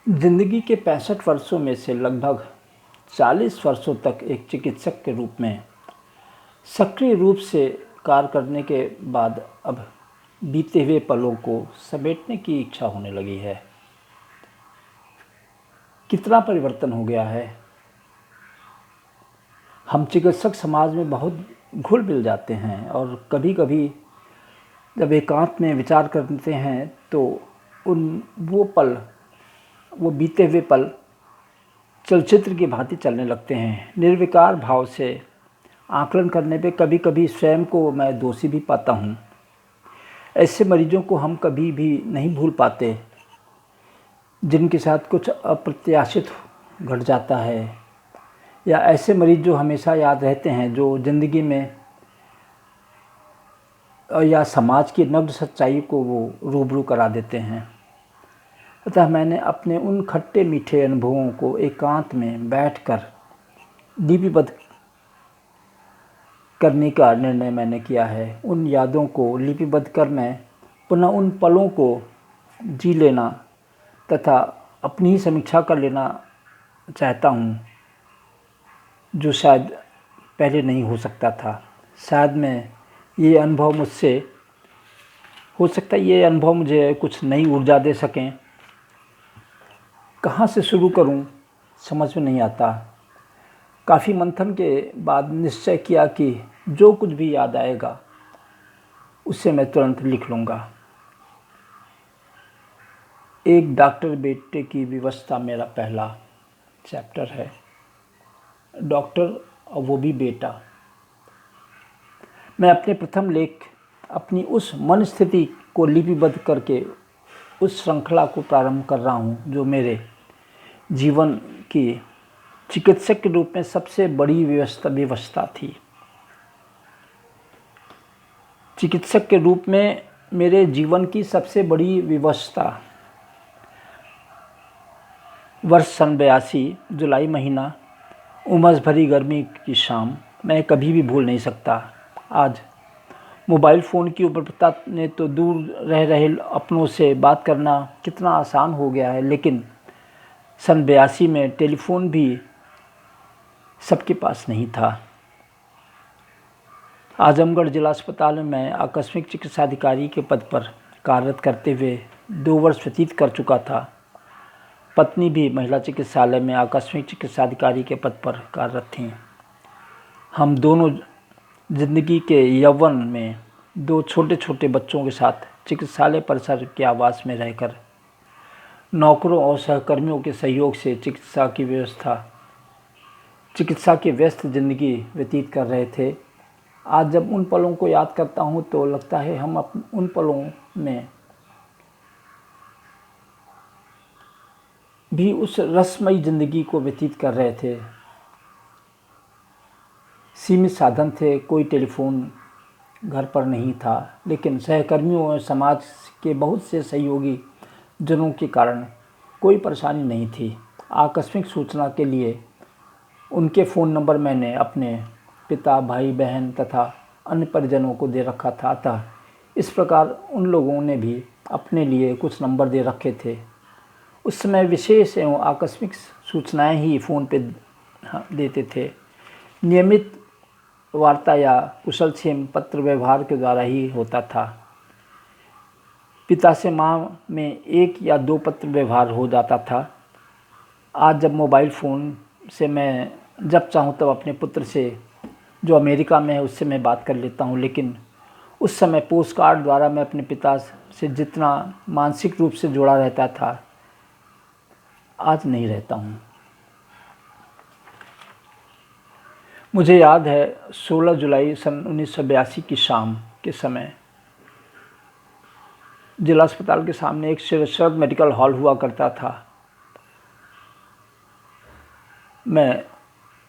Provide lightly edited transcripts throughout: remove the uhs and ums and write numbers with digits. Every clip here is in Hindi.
जिंदगी के 65 वर्षों में से लगभग 40 वर्षों तक एक चिकित्सक के रूप में सक्रिय रूप से कार्य करने के बाद अब बीते हुए पलों को समेटने की इच्छा होने लगी है। कितना परिवर्तन हो गया है। हम चिकित्सक समाज में बहुत घुल मिल जाते हैं और कभी कभी जब एकांत में विचार करते हैं तो वो बीते हुए पल चलचित्र की भांति चलने लगते हैं। निर्विकार भाव से आकलन करने पे कभी कभी स्वयं को मैं दोषी भी पाता हूँ। ऐसे मरीजों को हम कभी भी नहीं भूल पाते जिनके साथ कुछ अप्रत्याशित घट जाता है, या ऐसे मरीज जो हमेशा याद रहते हैं, जो ज़िंदगी में या समाज की नग्न सच्चाई को वो रूबरू करा देते हैं। अतः मैंने अपने उन खट्टे मीठे अनुभवों को एकांत में बैठकर लिपिबद्ध करने का निर्णय मैंने किया है। उन यादों को लिपिबद्ध कर मैं पुनः उन पलों को जी लेना तथा अपनी ही समीक्षा कर लेना चाहता हूँ, जो शायद पहले नहीं हो सकता था। शायद ये अनुभव मुझे कुछ नई ऊर्जा दे सकें। कहाँ से शुरू करूं समझ में नहीं आता। काफ़ी मंथन के बाद निश्चय किया कि जो कुछ भी याद आएगा उसे मैं तुरंत लिख लूँगा। एक डॉक्टर बेटे की विवशता मेरा पहला चैप्टर है। डॉक्टर और वो भी बेटा। मैं अपने प्रथम लेख अपनी उस मन स्थिति को लिपिबद्ध करके उस श्रृंखला को प्रारंभ कर रहा हूँ जो मेरे जीवन की चिकित्सक के रूप में सबसे बड़ी विवशता थी। चिकित्सक के रूप में मेरे जीवन की सबसे बड़ी विवशता वर्ष सन 82 जुलाई महीना, उमस भरी गर्मी की शाम मैं कभी भी भूल नहीं सकता। आज मोबाइल फ़ोन की उपलब्धता ने तो दूर रह रहे अपनों से बात करना कितना आसान हो गया है, लेकिन सन 82 में टेलीफोन भी सबके पास नहीं था। आजमगढ़ जिला अस्पताल में मैं आकस्मिक चिकित्साधिकारी के पद पर कार्यरत करते हुए 2 वर्ष व्यतीत कर चुका था। पत्नी भी महिला चिकित्सालय में आकस्मिक चिकित्साधिकारी के पद पर कार्यरत थीं। हम दोनों जिंदगी के यौवन में 2 छोटे छोटे बच्चों के साथ चिकित्सालय परिसर के आवास में रहकर नौकरों और सहकर्मियों के सहयोग से चिकित्सा की व्यस्त जिंदगी व्यतीत कर रहे थे। आज जब उन पलों को याद करता हूँ तो लगता है हम उन पलों में भी उस रसमयी जिंदगी को व्यतीत कर रहे थे। सीमित साधन थे, कोई टेलीफोन घर पर नहीं था, लेकिन सहकर्मियों और समाज के बहुत से सहयोगी जनों के कारण कोई परेशानी नहीं थी। आकस्मिक सूचना के लिए उनके फ़ोन नंबर मैंने अपने पिता, भाई, बहन तथा अन्य परिजनों को दे रखा था। अतः इस प्रकार उन लोगों ने भी अपने लिए कुछ नंबर दे रखे थे। उस समय विशेष एवं आकस्मिक सूचनाएं ही फ़ोन पे देते थे। नियमित वार्ता या कुशलक्षेम पत्र व्यवहार के द्वारा ही होता था। पिता से माँ में 1 या 2 पत्र व्यवहार हो जाता था। आज जब मोबाइल फ़ोन से मैं जब चाहूँ तब अपने पुत्र से जो अमेरिका में है उससे मैं बात कर लेता हूँ, लेकिन उस समय पोस्ट कार्ड द्वारा मैं अपने पिता से जितना मानसिक रूप से जुड़ा रहता था, आज नहीं रहता हूँ। मुझे याद है 16 जुलाई सन 1982 की शाम के समय जिला अस्पताल के सामने एक शरद मेडिकल हॉल हुआ करता था। मैं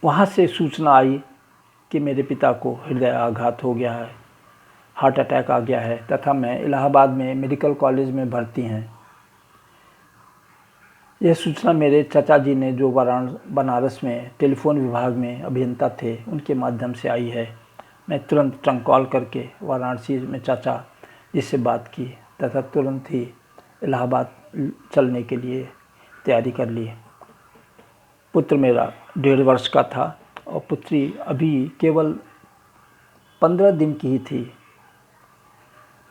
वहाँ से सूचना आई कि मेरे पिता को हृदय आघात हो गया है, हार्ट अटैक आ गया है तथा मैं इलाहाबाद में मेडिकल कॉलेज में भर्ती हैं। यह सूचना मेरे चाचा जी ने, जो बनारस में टेलीफोन विभाग में अभियंता थे, उनके माध्यम से आई है। मैं तुरंत ट्रंक कॉल करके वाराणसी में चाचा जी से बात की तथा तुरंत ही इलाहाबाद चलने के लिए तैयारी कर ली। पुत्र मेरा 1.5 वर्ष का था और पुत्री अभी केवल 15 दिन की ही थी।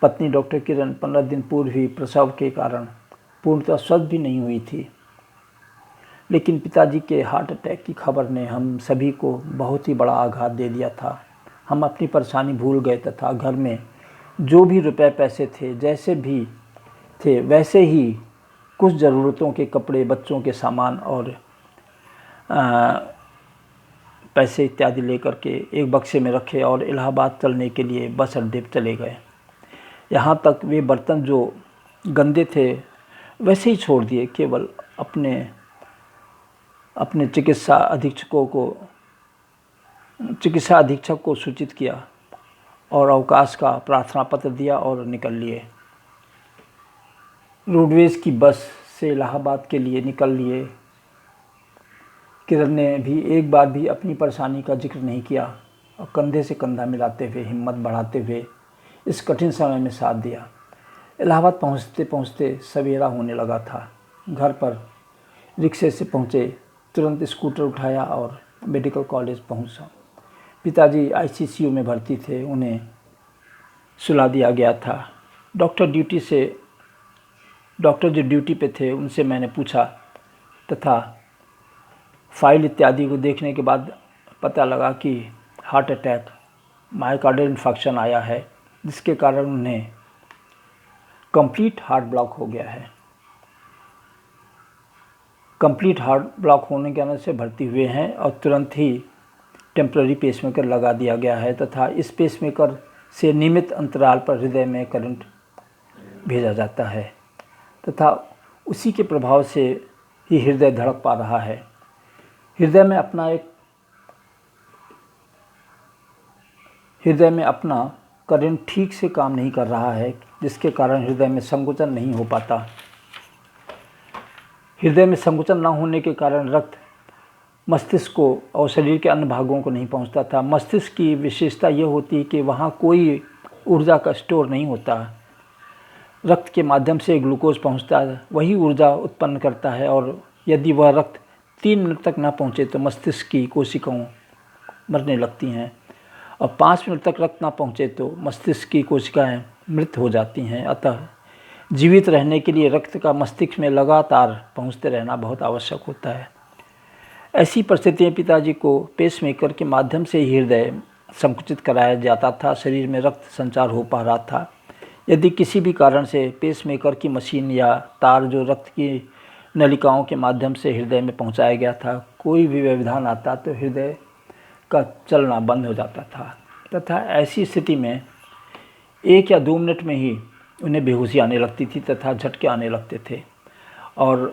पत्नी डॉक्टर किरण 15 दिन पूर्व ही प्रसव के कारण पूर्णतः स्वस्थ भी नहीं हुई थी। लेकिन पिताजी के हार्ट अटैक की खबर ने हम सभी को बहुत ही बड़ा आघात दे दिया था। हम अपनी परेशानी भूल गए तथा घर में जो भी रुपए पैसे थे, जैसे भी थे वैसे ही कुछ ज़रूरतों के कपड़े, बच्चों के सामान और पैसे इत्यादि लेकर के एक बक्से में रखे और इलाहाबाद चलने के लिए बस अड्डे पर चले गए। यहाँ तक वे बर्तन जो गंदे थे वैसे ही छोड़ दिए, केवल अपने चिकित्सा अधीक्षक को सूचित किया और अवकाश का प्रार्थना पत्र दिया और निकल लिए। रोडवेज की बस से इलाहाबाद के लिए निकल लिए। किरण ने भी एक बार भी अपनी परेशानी का जिक्र नहीं किया और कंधे से कंधा मिलाते हुए, हिम्मत बढ़ाते हुए इस कठिन समय में साथ दिया। इलाहाबाद पहुँचते पहुँचते सवेरा होने लगा था। घर पर रिक्शे से पहुँचे, तुरंत स्कूटर उठाया और मेडिकल कॉलेज पहुँचा। पिताजी आईसीयू में भर्ती थे, उन्हें सुला दिया गया था। डॉक्टर जो ड्यूटी पे थे उनसे मैंने पूछा तथा फाइल इत्यादि को देखने के बाद पता लगा कि हार्ट अटैक, मायोकार्डियल इन्फेक्शन आया है, जिसके कारण उन्हें कंप्लीट हार्ट ब्लॉक हो गया है। कंप्लीट हार्ट ब्लॉक होने के कारण से भर्ती हुए हैं और तुरंत ही टेम्पररी पेसमेकर लगा दिया गया है तथा इस पेसमेकर से नियमित अंतराल पर हृदय में करंट भेजा जाता है तथा उसी के प्रभाव से ही हृदय धड़क पा रहा है। हृदय में अपना करंट ठीक से काम नहीं कर रहा है, जिसके कारण हृदय में संकुचन नहीं हो पाता। हृदय में संकुचन न होने के कारण रक्त मस्तिष्क को और शरीर के अन्य भागों को नहीं पहुंचता था। मस्तिष्क की विशेषता ये होती है कि वहाँ कोई ऊर्जा का स्टोर नहीं होता। रक्त के माध्यम से ग्लूकोज पहुंचता है, वही ऊर्जा उत्पन्न करता है और यदि वह रक्त 3 मिनट तक ना पहुँचे तो मस्तिष्क की कोशिकाएं मरने लगती हैं और 5 मिनट तक रक्त ना पहुँचे तो मस्तिष्क की कोशिकाएं मृत हो जाती हैं। अतः जीवित रहने के लिए रक्त का मस्तिष्क में लगातार पहुँचते रहना बहुत आवश्यक होता है। ऐसी परिस्थिति में पिताजी को पेसमेकर के माध्यम से ही हृदय संकुचित कराया जाता था, शरीर में रक्त संचार हो पा रहा था। यदि किसी भी कारण से पेसमेकर की मशीन या तार जो रक्त की नलिकाओं के माध्यम से हृदय में पहुंचाया गया था, कोई भी व्यवधान आता तो हृदय का चलना बंद हो जाता था तथा ऐसी स्थिति में 1 या 2 मिनट में ही उन्हें बेहोशी आने लगती थी तथा झटके आने लगते थे और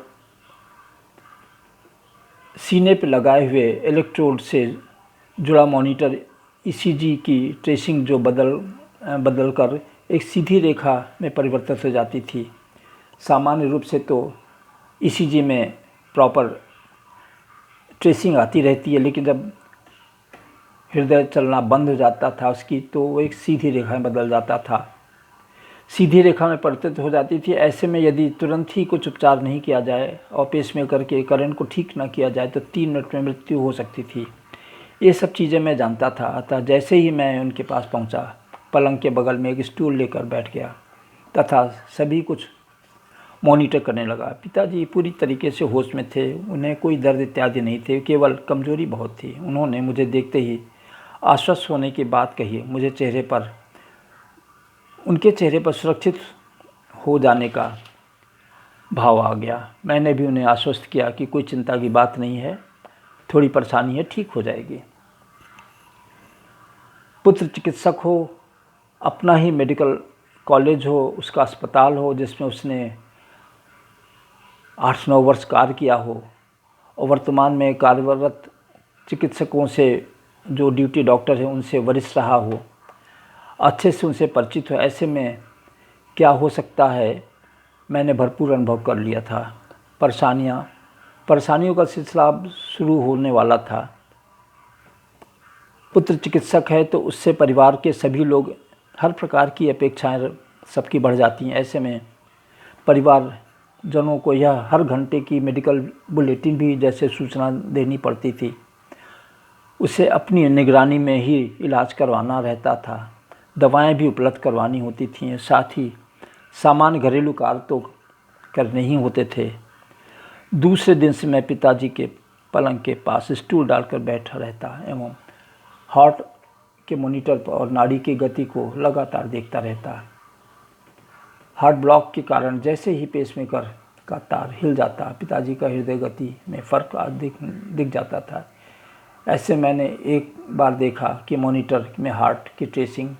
सीने पर लगाए हुए इलेक्ट्रोड से जुड़ा मॉनिटर ईसीजी की ट्रेसिंग जो बदल कर एक सीधी रेखा में परिवर्तित हो जाती थी। सामान्य रूप से तो ईसीजी में प्रॉपर ट्रेसिंग आती रहती है, लेकिन जब हृदय चलना बंद हो जाता था उसकी, तो वो एक सीधी रेखा में बदल जाता था, सीधी रेखा में परिवर्तित हो जाती थी। ऐसे में यदि तुरंत ही कुछ उपचार नहीं किया जाए और पेसमेकर के करंट को ठीक ना किया जाए तो 3 मिनट में मृत्यु हो सकती थी। ये सब चीज़ें मैं जानता था। अतः जैसे ही मैं उनके पास पहुंचा, पलंग के बगल में एक स्टूल लेकर बैठ गया तथा सभी कुछ मॉनिटर करने लगा। पिताजी पूरी तरीके से होश में थे, उन्हें कोई दर्द इत्यादि नहीं थे, केवल कमजोरी बहुत थी। उन्होंने मुझे देखते ही आश्वस्त होने की बात कही। उनके चेहरे पर सुरक्षित हो जाने का भाव आ गया। मैंने भी उन्हें आश्वस्त किया कि कोई चिंता की बात नहीं है, थोड़ी परेशानी है, ठीक हो जाएगी। पुत्र चिकित्सक हो, अपना ही मेडिकल कॉलेज हो, उसका अस्पताल हो जिसमें उसने 8-9 वर्ष कार्य किया हो और वर्तमान में कार्यरत चिकित्सकों से जो ड्यूटी डॉक्टर हैं उनसे वरिष्ठ रहा हो, अच्छे से उनसे परिचित हो, ऐसे में क्या हो सकता है मैंने भरपूर अनुभव कर लिया था। परेशानियों का सिलसिला अब शुरू होने वाला था। पुत्र चिकित्सक है तो उससे परिवार के सभी लोग, हर प्रकार की अपेक्षाएं सबकी बढ़ जाती हैं। ऐसे में परिवार जनों को यह हर घंटे की मेडिकल बुलेटिन भी जैसे सूचना देनी पड़ती थी। उसे अपनी निगरानी में ही इलाज करवाना रहता था। दवाएं भी उपलब्ध करवानी होती थीं, साथ ही सामान्य घरेलू कार्य तो करने ही होते थे। दूसरे दिन से मैं पिताजी के पलंग के पास स्टूल डालकर बैठा रहता एवं हार्ट के मॉनिटर पर और नाड़ी की गति को लगातार देखता रहता। हार्ट ब्लॉक के कारण जैसे ही पेसमेकर का तार हिल जाता, पिताजी का हृदय गति में फ़र्क दिख जाता था। ऐसे मैंने एक बार देखा कि मॉनिटर में हार्ट की ट्रेसिंग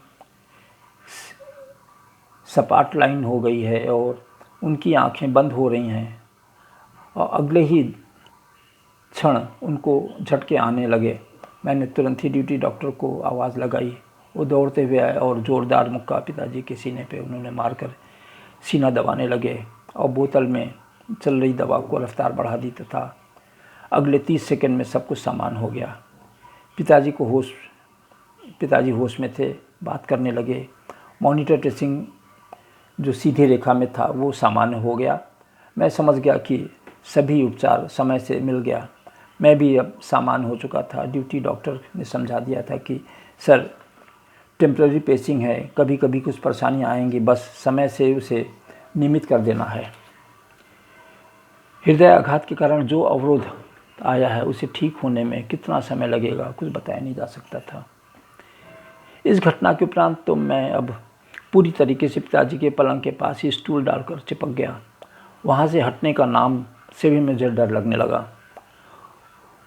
सपाट लाइन हो गई है और उनकी आंखें बंद हो रही हैं, और अगले ही क्षण उनको झटके आने लगे। मैंने तुरंत ही ड्यूटी डॉक्टर को आवाज़ लगाई। वो दौड़ते हुए आए और ज़ोरदार मुक्का पिताजी के सीने पे उन्होंने मारकर सीना दबाने लगे और बोतल में चल रही दवा को रफ्तार बढ़ा दी तथा अगले 30 सेकंड में सब कुछ सामान हो गया। पिताजी होश में थे, बात करने लगे। मॉनिटर ट्रेसिंग जो सीधी रेखा में था वो सामान्य हो गया। मैं समझ गया कि सभी उपचार समय से मिल गया। मैं भी अब सामान्य हो चुका था। ड्यूटी डॉक्टर ने समझा दिया था कि सर, टेम्पररी पेसिंग है, कभी कभी कुछ परेशानियाँ आएंगी, बस समय से उसे नियमित कर देना है। हृदय आघात के कारण जो अवरोध आया है उसे ठीक होने में कितना समय लगेगा कुछ बताया नहीं जा सकता था। इस घटना के उपरांत तो मैं अब पूरी तरीके से पिताजी के पलंग के पास ही स्टूल डालकर चिपक गया। वहाँ से हटने का नाम से भी मुझे डर लगने लगा।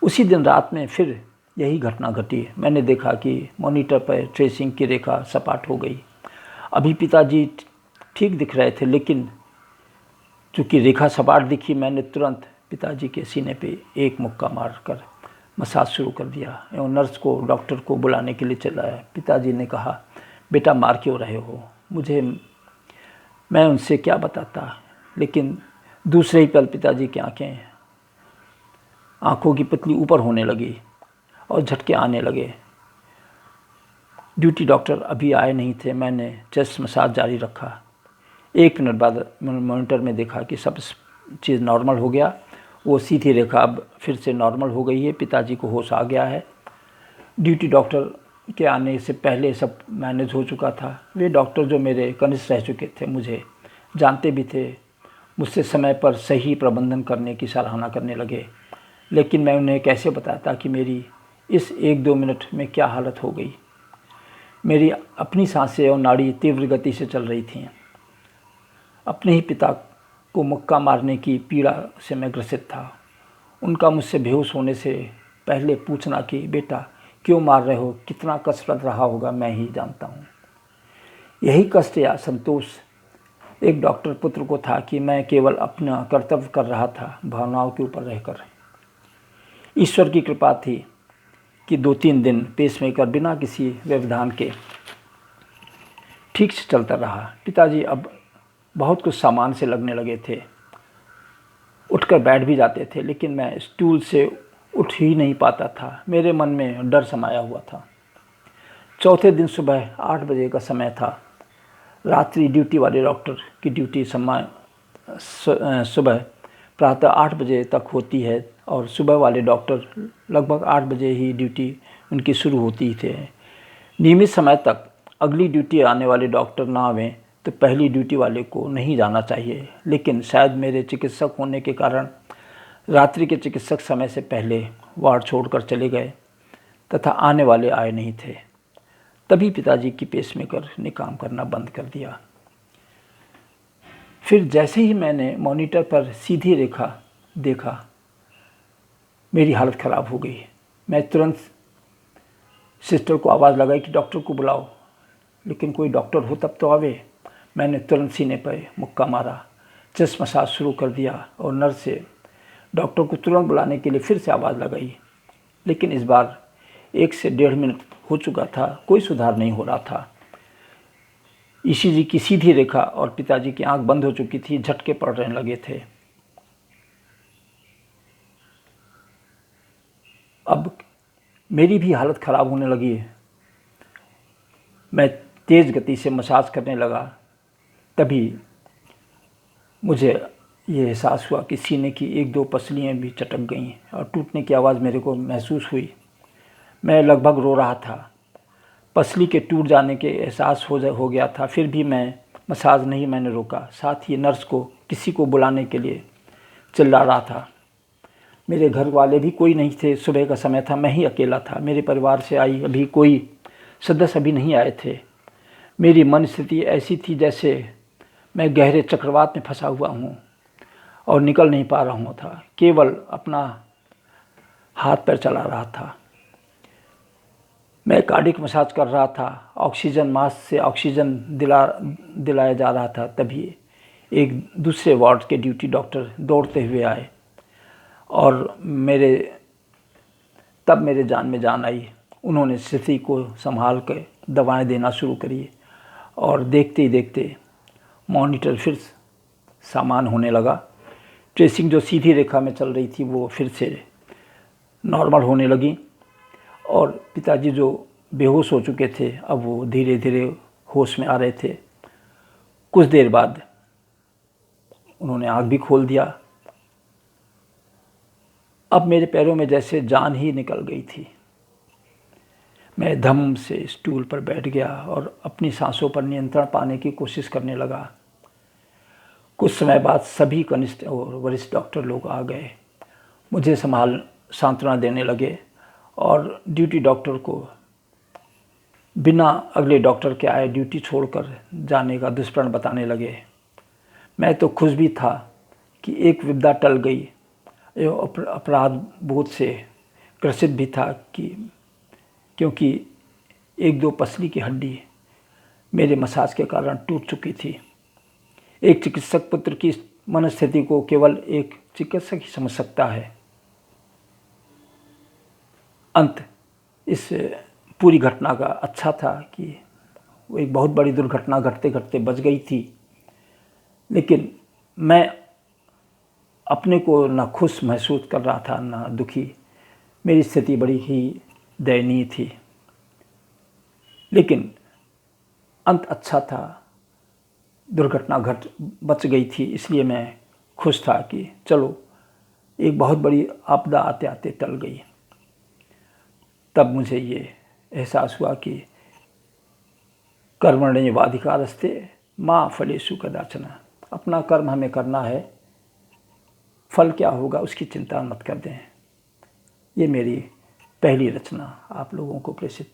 उसी दिन रात में फिर यही घटना घटी। मैंने देखा कि मॉनिटर पर ट्रेसिंग की रेखा सपाट हो गई। अभी पिताजी ठीक दिख रहे थे, लेकिन चूँकि रेखा सपाट दिखी, मैंने तुरंत पिताजी के सीने पे एक मुक्का मारकर मसाज शुरू कर दिया एवं नर्स को डॉक्टर को बुलाने के लिए चलाया। पिताजी ने कहा, बेटा मार क्यों रहे हो? मैं उनसे क्या बताता, लेकिन दूसरे ही पल पिताजी की आंखों की पुतली ऊपर होने लगी और झटके आने लगे। ड्यूटी डॉक्टर अभी आए नहीं थे। मैंने चेस्ट मसाज जारी रखा। 1 मिनट बाद मॉनिटर में देखा कि सब चीज़ नॉर्मल हो गया। वो सीधी रेखा अब फिर से नॉर्मल हो गई है। पिताजी को होश आ गया है। ड्यूटी डॉक्टर के आने से पहले सब मैनेज हो चुका था। वे डॉक्टर जो मेरे कनिष्ठ रह चुके थे, मुझे जानते भी थे, मुझसे समय पर सही प्रबंधन करने की सराहना करने लगे। लेकिन मैं उन्हें कैसे बताता कि मेरी इस 1-2 मिनट में क्या हालत हो गई। मेरी अपनी सांसें और नाड़ी तीव्र गति से चल रही थीं। अपने ही पिता को मुक्का मारने की पीड़ा से मैं ग्रसित था। उनका मुझसे बेहोश होने से पहले पूछना कि बेटा क्यों मार रहे हो, कितना कष्ट रहा होगा, मैं ही जानता हूँ। यही कष्ट या संतोष एक डॉक्टर पुत्र को था कि मैं केवल अपना कर्तव्य कर रहा था, भावनाओं के ऊपर रहकर। ईश्वर की कृपा थी कि 2-3 दिन पेसमेकर बिना किसी व्यवधान के ठीक से चलता रहा। पिताजी अब बहुत कुछ सामान से लगने लगे थे। उठकर बैठ भी जाते थे, लेकिन मैं स्टूल से उठ ही नहीं पाता था। मेरे मन में डर समाया हुआ था। चौथे दिन सुबह 8 बजे का समय था। रात्रि ड्यूटी वाले डॉक्टर की ड्यूटी सुबह प्रातः 8 बजे तक होती है और सुबह वाले डॉक्टर लगभग 8 बजे ही ड्यूटी उनकी शुरू होती थे। नियमित समय तक अगली ड्यूटी आने वाले डॉक्टर ना आवें तो पहली ड्यूटी वाले को नहीं जाना चाहिए, लेकिन शायद मेरे चिकित्सक होने के कारण रात्रि के चिकित्सक समय से पहले वार्ड छोड़कर चले गए तथा आने वाले आए नहीं थे। तभी पिताजी की पेसमेकर ने काम करना बंद कर दिया। फिर जैसे ही मैंने मॉनिटर पर सीधी रेखा देखा, मेरी हालत ख़राब हो गई। मैं तुरंत सिस्टर को आवाज़ लगाई कि डॉक्टर को बुलाओ, लेकिन कोई डॉक्टर हो तब तो आवे। मैंने तुरंत सीने पर मुक्का मारा, चेस्ट मसाज शुरू कर दिया और नर्स से डॉक्टर को तुरंत बुलाने के लिए फिर से आवाज़ लगाई। लेकिन इस बार 1 से 1.5 मिनट हो चुका था, कोई सुधार नहीं हो रहा था। ईसीजी की सीधी रेखा और पिताजी की आंख बंद हो चुकी थी, झटके पड़ रहने लगे थे। अब मेरी भी हालत ख़राब होने लगी। मैं तेज़ गति से मसाज करने लगा। तभी मुझे ये एहसास हुआ कि सीने की 1-2 पसलियाँ भी चटक गईं और टूटने की आवाज़ मेरे को महसूस हुई। मैं लगभग रो रहा था। पसली के टूट जाने के एहसास हो गया था, फिर भी मसाज नहीं मैंने रोका। साथ ही नर्स को किसी को बुलाने के लिए चिल्ला रहा था। मेरे घर वाले भी कोई नहीं थे। सुबह का समय था, मैं ही अकेला था। मेरे परिवार से आई अभी कोई सदस्य अभी नहीं आए थे। मेरी मन स्थिति ऐसी थी जैसे मैं गहरे चक्रवात में फंसा हुआ हूँ और निकल नहीं पा रहा था। केवल अपना हाथ पैर चला रहा था। मैं कार्डियक मसाज कर रहा था। ऑक्सीजन मास्क से ऑक्सीजन दिलाया जा रहा था। तभी एक दूसरे वार्ड के ड्यूटी डॉक्टर दौड़ते हुए आए और तब मेरे जान में जान आई। उन्होंने स्थिति को संभाल कर दवाएं देना शुरू करी और देखते ही देखते मॉनिटर फिर सामान होने लगा। ट्रेसिंग जो सीधी रेखा में चल रही थी वो फिर से नॉर्मल होने लगी और पिताजी जो बेहोश हो चुके थे अब वो धीरे धीरे होश में आ रहे थे। कुछ देर बाद उन्होंने आँख भी खोल दिया। अब मेरे पैरों में जैसे जान ही निकल गई थी। मैं धम से स्टूल पर बैठ गया और अपनी सांसों पर नियंत्रण पाने की कोशिश करने लगा। कुछ समय बाद सभी कनिष्ठ और वरिष्ठ डॉक्टर लोग आ गए, मुझे सांत्वना देने लगे और ड्यूटी डॉक्टर को बिना अगले डॉक्टर के आए ड्यूटी छोड़कर जाने का दुष्प्रण बताने लगे। मैं तो खुश भी था कि एक विपदा टल गई एवं अपराध बोध से ग्रसित भी था क्योंकि 1-2 पसली की हड्डी मेरे मसाज के कारण टूट चुकी थी। एक चिकित्सक पुत्र की मनस्थिति को केवल एक चिकित्सक ही समझ सकता है। अंत इस पूरी घटना का अच्छा था कि वो एक बहुत बड़ी दुर्घटना घटते घटते बच गई थी, लेकिन मैं अपने को ना खुश महसूस कर रहा था ना दुखी। मेरी स्थिति बड़ी ही दयनीय थी, लेकिन अंत अच्छा था। दुर्घटना बच गई थी, इसलिए मैं खुश था कि चलो एक बहुत बड़ी आपदा आते आते टल गई। तब मुझे ये एहसास हुआ कि कर्मण्येवाधिकारस्ते मा फलेषु कदाचन। अपना कर्म हमें करना है, फल क्या होगा उसकी चिंता मत कर दें। ये मेरी पहली रचना आप लोगों को प्रेषित